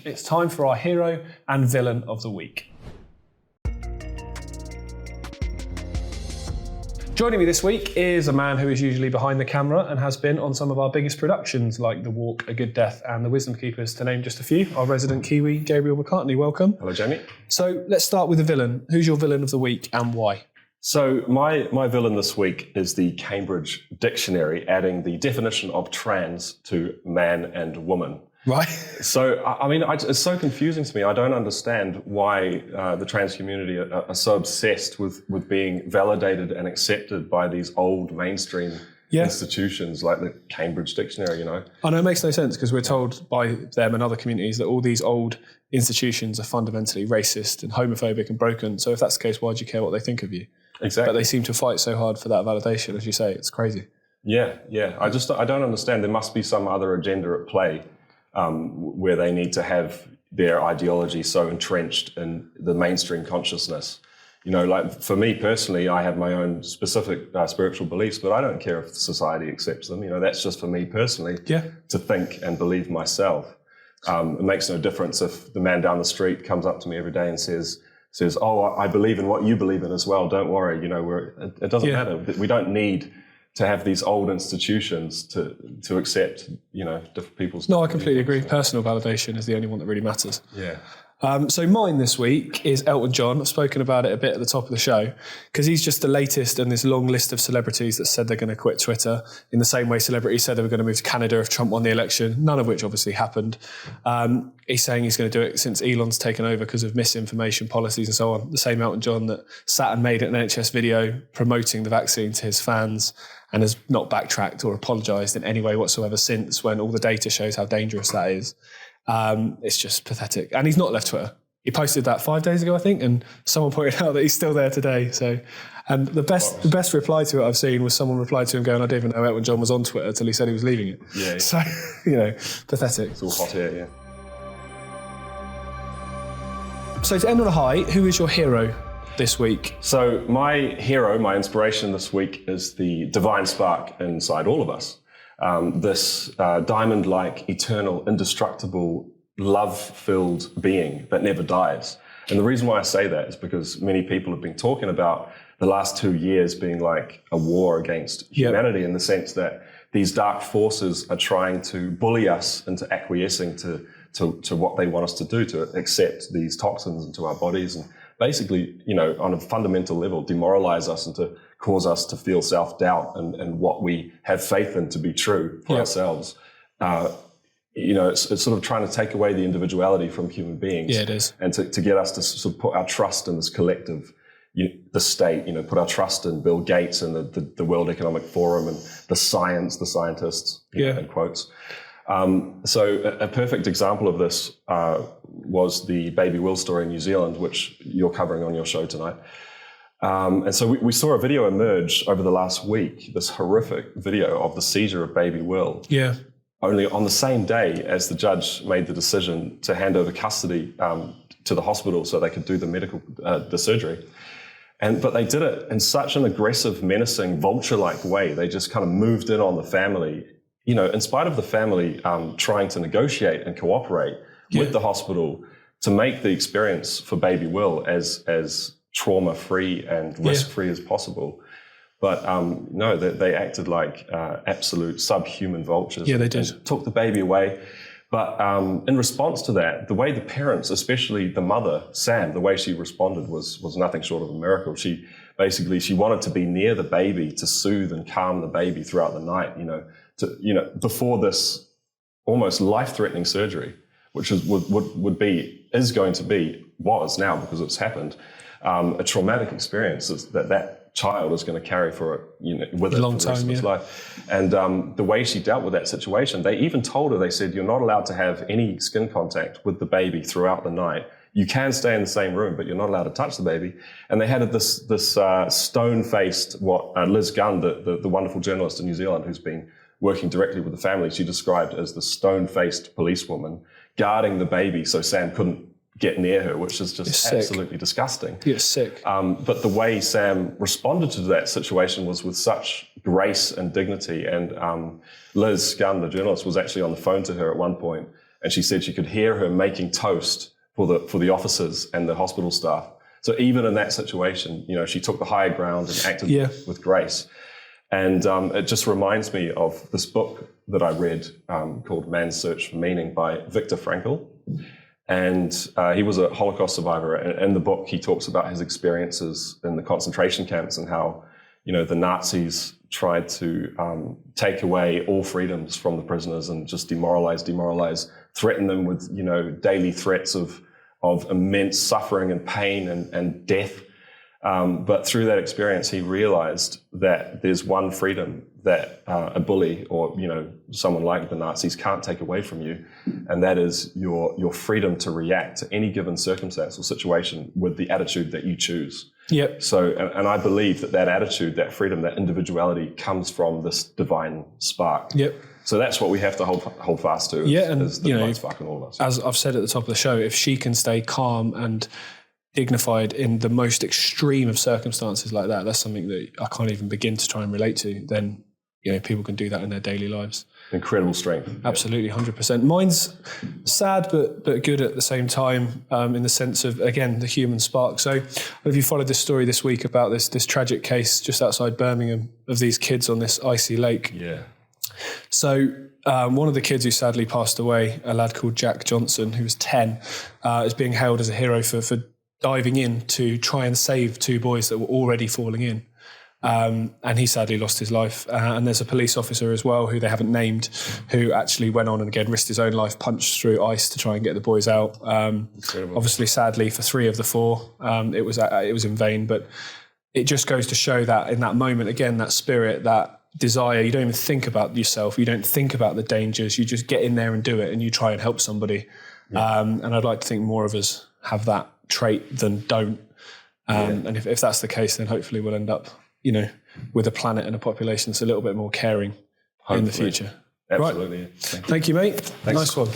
it's time for our hero and villain of the week. Joining me this week is a man who is usually behind the camera and has been on some of our biggest productions like The Walk, A Good Death and The Wisdom Keepers, to name just a few. Our resident Kiwi, Gabriel McCartney, welcome. Hello, Jamie. So let's start with the villain. Who's your villain of the week and why? So my villain this week is the Cambridge Dictionary, adding the definition of trans to man and woman. Right. So, I mean, it's so confusing to me. I don't understand why the trans community are so obsessed with being validated and accepted by these old mainstream institutions like the Cambridge Dictionary, you know. I know it makes no sense because we're told by them and other communities that all these old institutions are fundamentally racist and homophobic and broken. So if that's the case, why do you care what they think of you? Exactly. But they seem to fight so hard for that validation, as you say. It's crazy. Yeah. I don't understand. There must be some other agenda at play. Where they need to have their ideology so entrenched in the mainstream consciousness. You know, like for me personally, I have my own specific spiritual beliefs, but I don't care if society accepts them. You know, that's just for me personally to think and believe myself. It makes no difference if the man down the street comes up to me every day and says, "Oh, I believe in what you believe in as well. Don't worry." You know, it doesn't matter. We don't need to have these old institutions to accept, you know, different people's... No, I completely agree. Personal validation is the only one that really matters. Yeah. So mine this week is Elton John. I've spoken about it a bit at the top of the show because he's just the latest in this long list of celebrities that said they're going to quit Twitter in the same way celebrities said they were going to move to Canada if Trump won the election, none of which obviously happened. He's saying he's going to do it since Elon's taken over because of misinformation policies and so on. The same Elton John that sat and made an NHS video promoting the vaccine to his fans and has not backtracked or apologised in any way whatsoever since, when all the data shows how dangerous that is. It's just pathetic. And he's not left Twitter. He posted that 5 days ago, I think, and someone pointed out that he's still there today. So, and the best reply to it I've seen was someone replied to him going, "I didn't even know Elton John was on Twitter till he said he was leaving it." Yeah. So, you know, pathetic. It's all hot here, yeah. So to end on a high, who is your hero this week? So my hero, my inspiration this week is the divine spark inside all of us. This diamond-like, eternal, indestructible, love-filled being that never dies. And the reason why I say that is because many people have been talking about the last 2 years being like a war against humanity, in the sense that these dark forces are trying to bully us into acquiescing to what they want us to do, to accept these toxins into our bodies and basically, you know, on a fundamental level, demoralize us and to cause us to feel self-doubt and what we have faith in to be true for ourselves. You know, it's sort of trying to take away the individuality from human beings. Yeah, it is. And to get us to sort of put our trust in this collective, the state, you know, put our trust in Bill Gates and the World Economic Forum and the science, the scientists, you know, in quotes. So a perfect example of this was the Baby Will story in New Zealand, which you're covering on your show tonight. And so we saw a video emerge over the last week, this horrific video of the seizure of Baby Will. Yeah. Only on the same day as the judge made the decision to hand over custody to the hospital so they could do the surgery. But they did it in such an aggressive, menacing, vulture-like way. They just kind of moved in on the family, you know, in spite of the family trying to negotiate and cooperate with the hospital to make the experience for Baby Will as trauma-free and risk-free as possible. But no, they acted like absolute subhuman vultures. Yeah, they did. And took the baby away. But in response to that, the way the parents, especially the mother, Sam, the way she responded was nothing short of a miracle. She wanted to be near the baby to soothe and calm the baby throughout the night, before this almost life-threatening surgery, which was now because it's happened, a traumatic experience that child is going to carry for with it for the rest of its life. And the way she dealt with that situation, they even told her, they said, you're not allowed to have any skin contact with the baby throughout the night. You can stay in the same room, but you're not allowed to touch the baby. And they had this stone-faced, Liz Gunn, the wonderful journalist in New Zealand who's been working directly with the family, she described as the stone-faced policewoman guarding the baby so Sam couldn't get near her, which is just absolutely disgusting. You're sick. But the way Sam responded to that situation was with such grace and dignity. And Liz Gunn, the journalist, was actually on the phone to her at one point, And she said she could hear her making toast for the officers and the hospital staff. So even in that situation, you know, she took the higher ground and acted with grace. And it just reminds me of this book that I read called Man's Search for Meaning by Viktor Frankl. And he was a Holocaust survivor. And in the book, he talks about his experiences in the concentration camps and how, you know, the Nazis tried to take away all freedoms from the prisoners and just demoralize, threaten them with, you know, daily threats of immense suffering and pain and death. But through that experience, he realized that there's one freedom that a bully or, you know, someone like the Nazis can't take away from you. And that is your freedom to react to any given circumstance or situation with the attitude that you choose. Yep. So, and I believe that attitude, that freedom, that individuality comes from this divine spark. Yep. So that's what we have to hold fast to. Is the divine spark in all of us. As I've said at the top of the show, if she can stay calm and dignified in the most extreme of circumstances like that, that's something that I can't even begin to try and relate to, then, you know, people can do that in their daily lives. Incredible strength. Absolutely, 100%. Mine's sad but good at the same time, in the sense of, again, the human spark. So if you followed this story this week about this tragic case just outside Birmingham of these kids on this icy lake. Yeah. So one of the kids who sadly passed away, a lad called Jack Johnson, who was 10, is being hailed as a hero for diving in to try and save two boys that were already falling in. And he sadly lost his life. And there's a police officer as well, who they haven't named, who actually went on and again risked his own life, punched through ice to try and get the boys out. Obviously, sadly, for 3 of the 4, it was in vain. But it just goes to show that in that moment, again, that spirit, that desire, you don't even think about yourself. You don't think about the dangers. You just get in there and do it, and you try and help somebody. Yeah. And I'd like to think more of us have that trait than don't. And if that's the case, then hopefully we'll end up, you know, with a planet and a population that's a little bit more caring in the future. Absolutely. Right. Thank you, mate. Thanks. Nice one.